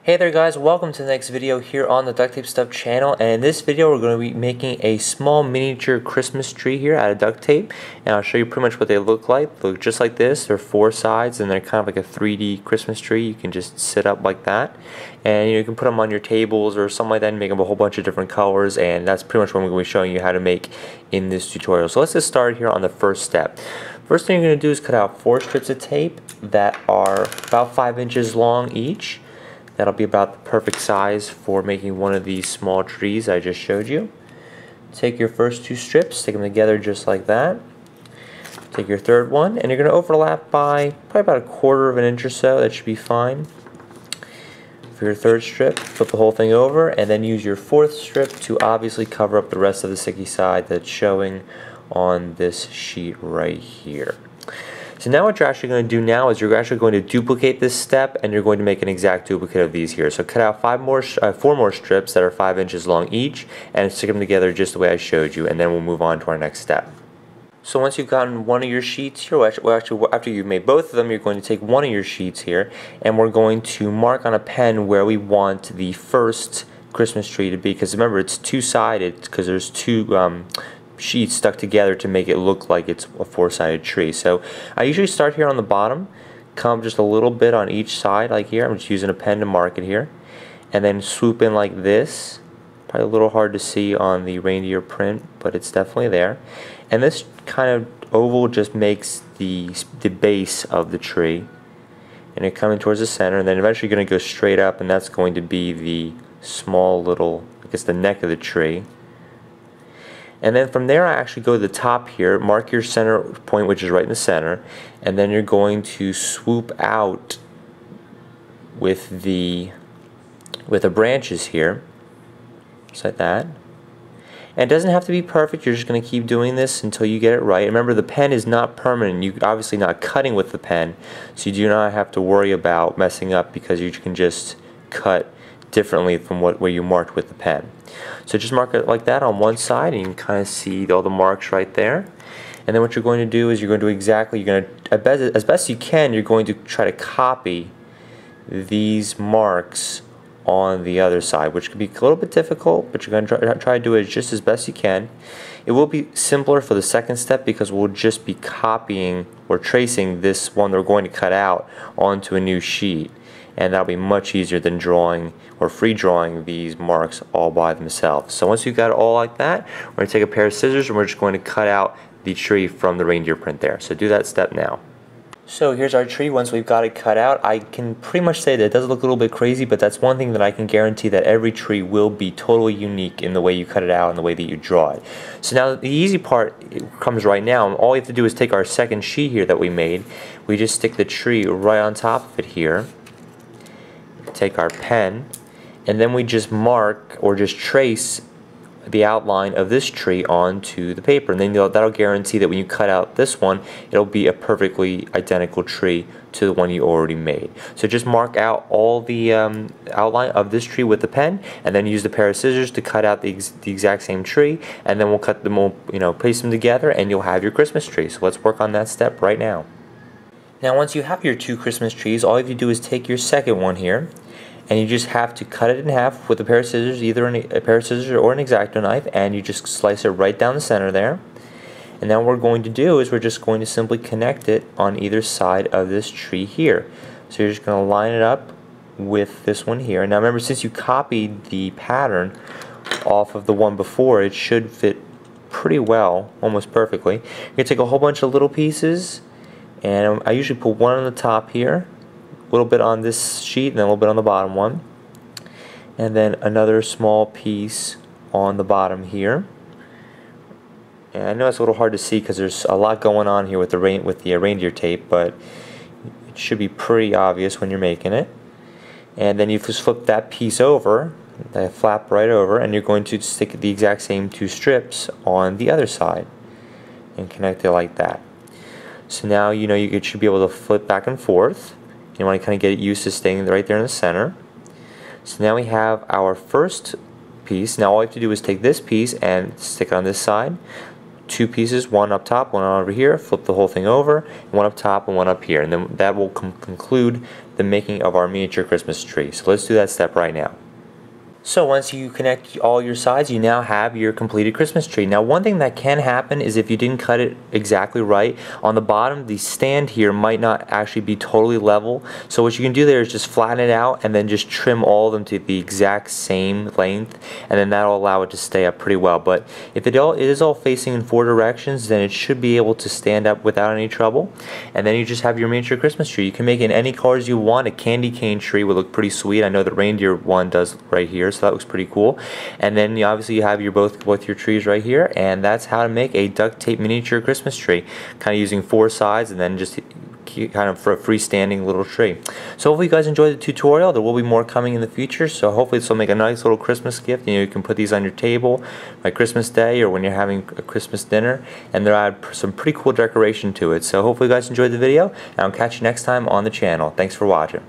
Hey there guys, welcome to the next video here on the Duct Tape Stuff channel, and in this video we're going to be making a small miniature Christmas tree here out of duct tape, and I'll show you pretty much what they look like. They look just like this. They're four sides and they're kind of like a 3D Christmas tree. You can just sit up like that, and you can put them on your tables or something like that and make them a whole bunch of different colors, and that's pretty much what I'm going to be showing you how to make in this tutorial. So let's get started here on the first step. First thing you're going to do is cut out 4 strips of tape that are about 5 inches long each. That'll be about the perfect size for making one of these small trees I just showed you. Take your first 2 strips, stick them together just like that. Take your third one, and you're going to overlap by probably about 1/4 of an inch or so. That should be fine. For your third strip, flip the whole thing over, and then use your 4th strip to obviously cover up the rest of the sticky side that's showing on this sheet right here. So now what you're actually going to do now is you're actually going to duplicate this step, and you're going to make an exact duplicate of these here. So cut out 4 more strips that are 5 inches long each, and stick them together just the way I showed you, and then we'll move on to our next step. So once you've gotten one of your sheets here, after you've made both of them, you're going to take one of your sheets here, and we're going to mark on a pen where we want the first Christmas tree to be, because remember it's two-sided because there's 2 sheets stuck together to make it look like it's a 4-sided tree. So I usually start here on the bottom, come just a little bit on each side like here. I'm just using a pen to mark it here, and then swoop in like this. Probably a little hard to see on the reindeer print, but it's definitely there. And this kind of oval just makes the base of the tree, and you're coming towards the center, and then eventually you're going to go straight up, and that's going to be the small little, I guess, the neck of the tree. And then from there I actually go to the top here, mark your center point, which is right in the center, and then you're going to swoop out with the branches here, just like that. And it doesn't have to be perfect, you're just going to keep doing this until you get it right. Remember, the pen is not permanent, you're obviously not cutting with the pen, so you do not have to worry about messing up, because you can just cut differently from where you marked with the pen. So just mark it like that on one side, and you can kind of see all the marks right there. And then what you're going to do is you're going to as best you can, you're going to try to copy these marks on the other side, which can be a little bit difficult, but you're going to try to do it just as best you can. It will be simpler for the second step, because we'll just be copying or tracing this one we're going to cut out onto a new sheet, and that'll be much easier than drawing or free drawing these marks all by themselves. So once you've got it all like that, we're going to take a pair of scissors, and we're just going to cut out the tree from the reindeer print there. So do that step now. So here's our tree once we've got it cut out. I can pretty much say that it does look a little bit crazy, but that's one thing that I can guarantee, that every tree will be totally unique in the way you cut it out and the way that you draw it. So now the easy part comes right now, and all we have to do is take our second sheet here that we made. We just stick the tree right on top of it here, take our pen, and then we just mark or just trace the outline of this tree onto the paper, and then that'll guarantee that when you cut out this one, it'll be a perfectly identical tree to the one you already made. So just mark out all the outline of this tree with the pen, and then use the pair of scissors to cut out the exact same tree, and then we'll cut them, paste them together, and you'll have your Christmas tree. So let's work on that step right now. Now once you have your 2 Christmas trees, all you have to do is take your second one here, and you just have to cut it in half with a pair of scissors, either a pair of scissors or an X-Acto knife, and you just slice it right down the center there. And now what we're going to do is we're just going to simply connect it on either side of this tree here. So you're just going to line it up with this one here. Now remember, since you copied the pattern off of the one before, it should fit pretty well, almost perfectly. You're going to take a whole bunch of little pieces, and I usually put one on the top here, a little bit on this sheet, and then a little bit on the bottom one, and then another small piece on the bottom here. And I know it's a little hard to see because there's a lot going on here with the reindeer tape, but it should be pretty obvious when you're making it. And then you just flip that piece over, that flap right over, and you're going to stick the exact same 2 strips on the other side and connect it like that. So now you should be able to flip back and forth. You want to kind of get it used to staying right there in the center. So now we have our first piece. Now all you have to do is take this piece and stick it on this side, two pieces, one up top, one over here, flip the whole thing over, one up top and one up here, and then that will conclude the making of our miniature Christmas tree. So let's do that step right now. So once you connect all your sides, you now have your completed Christmas tree. Now one thing that can happen is if you didn't cut it exactly right, on the bottom the stand here might not actually be totally level. So what you can do there is just flatten it out and then just trim all of them to the exact same length, and then that'll allow it to stay up pretty well. But if it is all facing in 4 directions, then it should be able to stand up without any trouble. And then you just have your miniature Christmas tree. You can make it in any colors you want. A candy cane tree would look pretty sweet. I know the reindeer one does right here, so that looks pretty cool. And then obviously you have both your trees right here, and that's how to make a duct tape miniature Christmas tree, kind of using 4 sides and then just kind of for a freestanding little tree. So hopefully you guys enjoyed the tutorial. There will be more coming in the future, so hopefully this will make a nice little Christmas gift. You can put these on your table like Christmas Day or when you're having a Christmas dinner, and they'll add some pretty cool decoration to it. So hopefully you guys enjoyed the video, and I'll catch you next time on the channel. Thanks for watching.